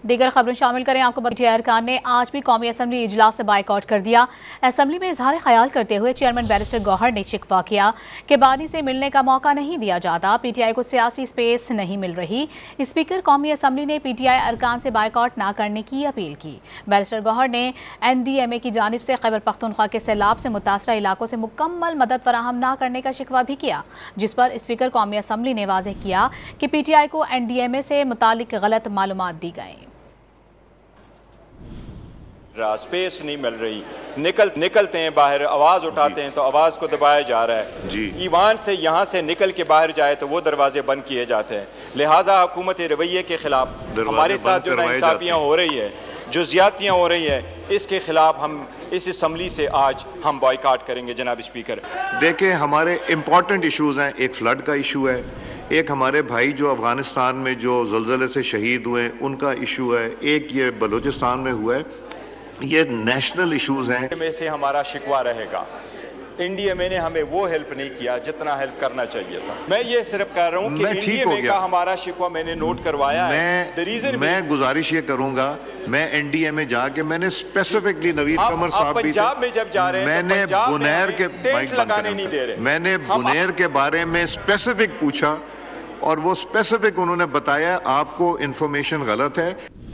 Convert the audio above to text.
دیگر خبریں شامل کریں آپ کو پی ٹی آئی ارکان نے آج بھی قومی اسمبلی اجلاس سے بائیکاٹ کر دیا۔ اسمبلی میں اظہار خیال کرتے ہوئے چیئرمین بیرسٹر گوہر نے شکوہ کیا کہ بانی سے ملنے کا موقع نہیں دیا جاتا، پی ٹی آئی کو سیاسی سپیس نہیں مل رہی۔ اسپیکر قومی اسمبلی نے پی ٹی آئی ارکان سے بائیکاٹ نہ کرنے کی اپیل کی۔ بیرسٹر گوہر نے این ڈی ایم اے کی جانب سے خیبر پختونخوا کے سیلاب سے متاثرہ علاقوں سے مکمل مدد فراہم نہ کرنے کا شکوہ بھی کیا، جس پر اسپیکر قومی اسمبلی نے واضح کیا کہ پی ٹی آئی کو این ڈی ایم اے سے متعلق غلط معلومات دی گئیں۔ سپیس نہیں مل رہی، نکلتے ہیں باہر، آواز اٹھاتے ہیں تو آواز کو دبایا جا رہا ہے، ایوان سے یہاں سے نکل کے باہر جائے تو وہ دروازے بند کیے جاتے ہیں۔ لہٰذا حکومت رویے کے خلاف ہمارے ساتھ جو ناانصافیاں ہو رہی ہے، جو زیادتیاں ہو رہی ہیں، اس کے خلاف ہم اس اسمبلی سے آج ہم بائیکاٹ کریں گے۔ جناب اسپیکر دیکھیں، ہمارے امپورٹنٹ ایشوز ہیں، ایک فلڈ کا ایشو ہے، ایک ہمارے بھائی جو افغانستان میں جو زلزلے سے شہید ہوئے ان کا ایشو ہے، ایک یہ بلوچستان میں ہوا ہے، یہ نیشنل ایشوز ہیں۔ میں سے ہمارا شکوہ رہے گا، این ڈی ایم اے نے ہمیں وہ ہیلپ نہیں کیا جتنا ہیلپ کرنا چاہیے تھا۔ میں یہ صرف کہہ رہا ہوں کہ این ڈی ایم اے کا ہمارا شکوہ میں نے نوٹ کروایا ہے۔ میں گزارش یہ کروں گا، میں این ڈی ایم اے جا کے میں نے اسپیسیفکلی نوید قمر صاحب بھی پنجاب میں جب جا رہے ہیں میں نے بنیر کے ٹینٹ لگانے نہیں دے رہے، میں نے بنیر کے بارے میں اسپیسیفک پوچھا اور وہ اسپیسیفک انہوں نے بتایا آپ کو انفارمیشن غلط ہے۔